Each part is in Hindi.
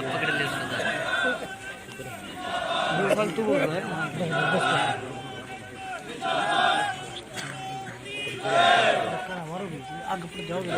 पकड़ ले फालतू बोल रहा है। आगे पर जाओगे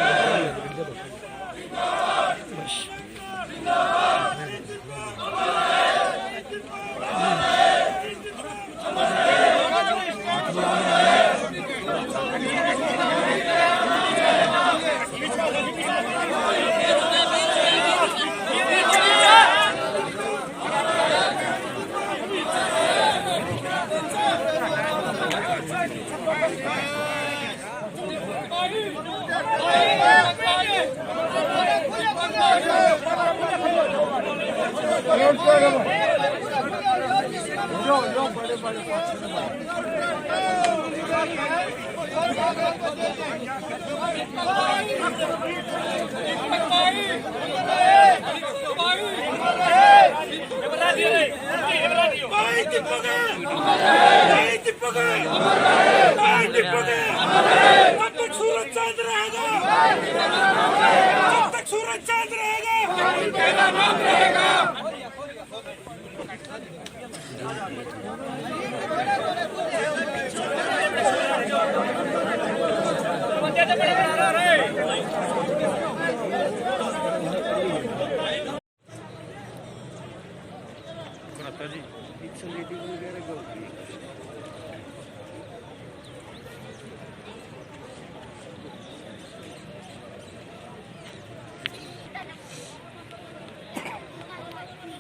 सूरज चांद रहेगा, जब तक सूरज चांद रहेगा नाम रहेगा।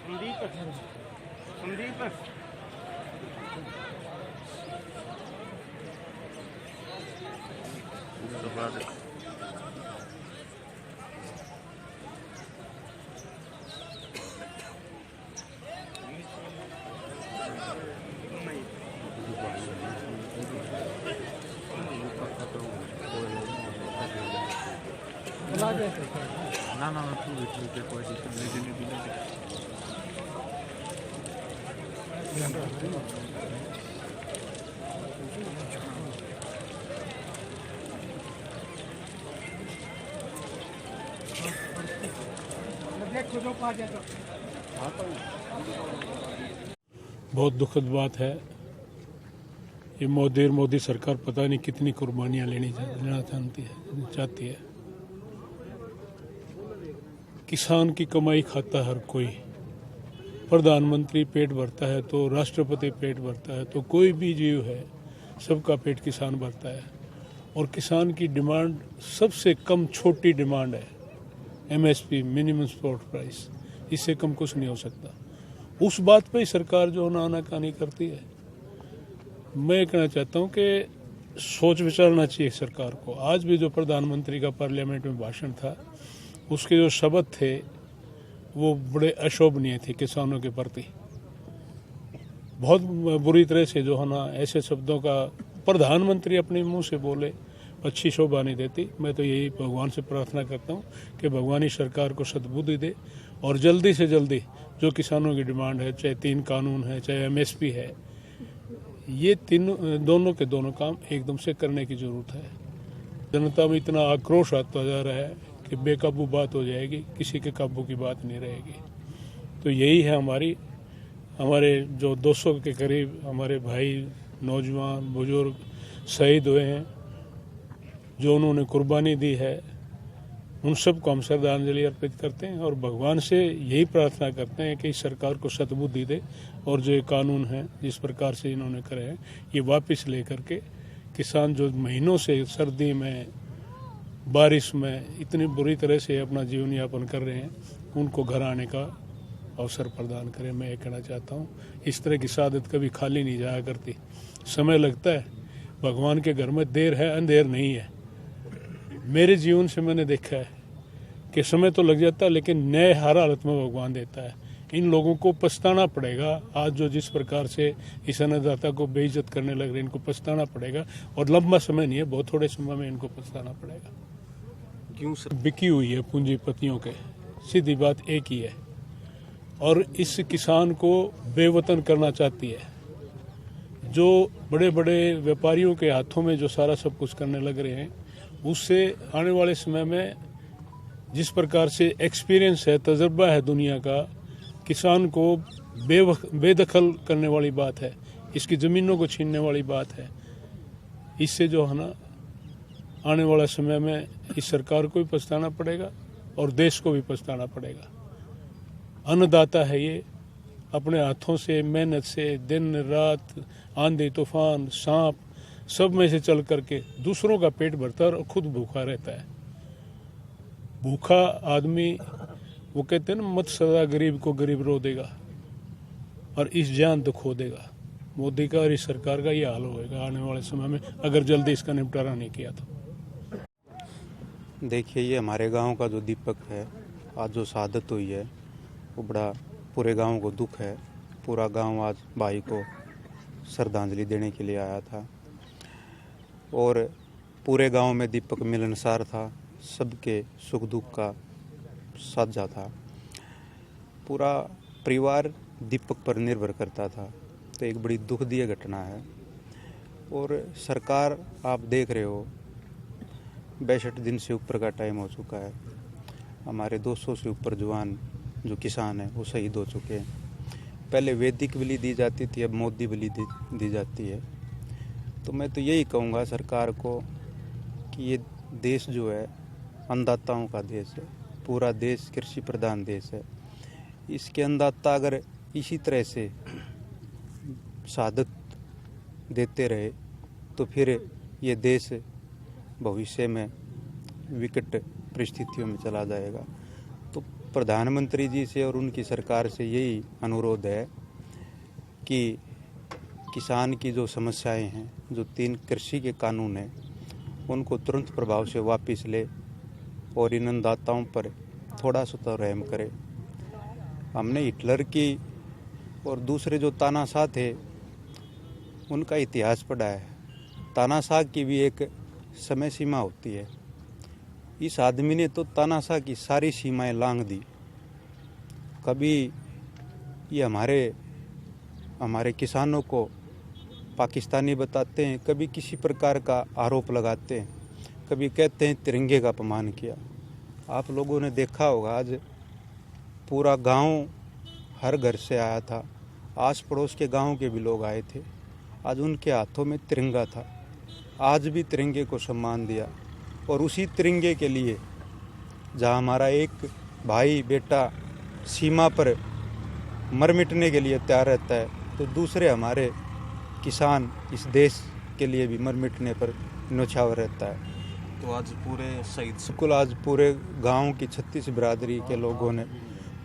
संदीप ना तू कोई दिक्कत नहीं। बहुत दुखद बात है। ये मोदी सरकार पता नहीं कितनी कुर्बानियां लेना चाहती है। किसान की कमाई खाता है हर कोई। प्रधानमंत्री पेट भरता है तो राष्ट्रपति पेट भरता है तो कोई भी जीव है सबका पेट किसान भरता है। और किसान की डिमांड सबसे कम छोटी डिमांड है MSP मिनिमम सपोर्ट प्राइस, इससे कम कुछ नहीं हो सकता। उस बात पे ही सरकार जो आनाकानी करती है। मैं कहना चाहता हूँ कि सोच विचारना चाहिए सरकार को। आज भी जो प्रधानमंत्री का पार्लियामेंट में भाषण था उसके जो शब्द थे वो बड़े अशोभनीय थे किसानों के प्रति। बहुत बुरी तरह से जो है ना ऐसे शब्दों का प्रधानमंत्री अपने मुंह से बोले, अच्छी शोभा नहीं देती। मैं तो यही भगवान से प्रार्थना करता हूँ कि भगवान ही सरकार को सद्बुद्धि दे और जल्दी से जल्दी जो किसानों की डिमांड है, चाहे 3 कानून है, चाहे MSP है, ये दोनों के दोनों काम एकदम से करने की जरूरत है। जनता में इतना आक्रोश आता जा रहा है कि बेकाबू बात हो जाएगी, किसी के काबू की बात नहीं रहेगी। तो यही है हमारे जो 200 के करीब हमारे भाई नौजवान बुजुर्ग शहीद हुए हैं, जो उन्होंने कुर्बानी दी है, उन सबको हम श्रद्धांजलि अर्पित करते हैं और भगवान से यही प्रार्थना करते हैं कि इस सरकार को सद्बुद्धि दे और जो ये कानून है जिस प्रकार से इन्होंने करे हैं ये वापस लेकर के किसान जो महीनों से सर्दी में बारिश में इतनी बुरी तरह से अपना जीवन यापन कर रहे हैं उनको घर आने का अवसर प्रदान करें। मैं ये कहना चाहता हूँ इस तरह की सादत कभी खाली नहीं जाया करती, समय लगता है। भगवान के घर में देर है अंधेर नहीं है। मेरे जीवन से मैंने देखा है कि समय तो लग जाता है लेकिन नए हर हालत में भगवान देता है। इन लोगों को पछताना पड़ेगा आज जो जिस प्रकार से इस अन्नदाता को बेइज्जत करने लग रहे इनको पछताना पड़ेगा और लंबा समय नहीं है, बहुत थोड़े समय में इनको पछताना पड़ेगा। क्यों सर? बिकी हुई है पूंजीपतियों के, सीधी बात एक ही है और इस किसान को बेवतन करना चाहती है। जो बड़े बड़े व्यापारियों के हाथों में जो सारा सब कुछ करने लग रहे हैं उससे आने वाले समय में जिस प्रकार से एक्सपीरियंस है, तजर्बा है दुनिया का, किसान को बेदखल करने वाली बात है, इसकी ज़मीनों को छीनने वाली बात है। इससे जो है ना आने वाला समय में इस सरकार को भी पछताना पड़ेगा और देश को भी पछताना पड़ेगा। अन्नदाता है ये, अपने हाथों से मेहनत से दिन रात आंधी तूफान सांप सब में से चल करके दूसरों का पेट भरता है और खुद भूखा रहता है। भूखा आदमी वो कहते हैं ना मत सदा गरीब को गरीब रो देगा और इस जान तो खो देगा। मोदी का और इस सरकार का ये हाल होएगा आने वाले समय में अगर जल्दी इसका निपटारा नहीं किया तो। देखिए ये हमारे गांव का जो दीपक है, आज जो शहादत हुई है वो बड़ा पूरे गांव को दुख है। पूरा गांव आज भाई को श्रद्धांजलि देने के लिए आया था और पूरे गांव में दीपक मिलनसार था, सबके सुख दुख का साझा था। पूरा परिवार दीपक पर निर्भर करता था, तो एक बड़ी दुखदायी घटना है। और सरकार आप देख रहे हो 62 दिन से ऊपर का टाइम हो चुका है। हमारे 200 से ऊपर जवान जो किसान हैं वो शहीद हो चुके हैं। पहले वैदिक बलि दी जाती थी, अब मोदी बलि दी जाती है। तो मैं तो यही कहूँगा सरकार को कि ये देश जो है अन्नदाताओं का देश है, पूरा देश कृषि प्रधान देश है। इसके अन्नदाता अगर इसी तरह से शहादत देते रहे तो फिर ये देश भविष्य में विकट परिस्थितियों में चला जाएगा। तो प्रधानमंत्री जी से और उनकी सरकार से यही अनुरोध है कि किसान की जो समस्याएं हैं, जो 3 कृषि के कानून हैं, उनको तुरंत प्रभाव से वापस ले और इन अन्नदाताओं पर थोड़ा सा तो रहम करे। हमने हिटलर की और दूसरे जो तानाशाह थे उनका इतिहास पढ़ा है। तानाशाह की भी एक समय सीमा होती है। इस आदमी ने तो तानाशाह की सारी सीमाएं लांघ दी। कभी ये हमारे किसानों को पाकिस्तानी बताते हैं, कभी किसी प्रकार का आरोप लगाते हैं, कभी कहते हैं तिरंगे का अपमान किया। आप लोगों ने देखा होगा आज पूरा गांव हर घर से आया था, आस पड़ोस के गांव के भी लोग आए थे। आज उनके हाथों में तिरंगा था, आज भी तिरंगे को सम्मान दिया। और उसी तिरंगे के लिए जहां हमारा एक भाई बेटा सीमा पर मर मिटने के लिए तैयार रहता है, तो दूसरे हमारे किसान इस देश के लिए भी मर मिटने पर न्यौछावर रहता है। तो आज पूरे शहीद बिल्कुल आज पूरे गांव की 36 बिरादरी के लोगों ने,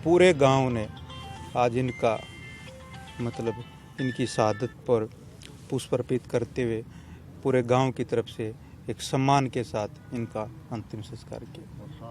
पूरे गांव ने आज इनका मतलब इनकी शहादत पर पुष्प अर्पित करते हुए पूरे गांव की तरफ से एक सम्मान के साथ इनका अंतिम संस्कार किया।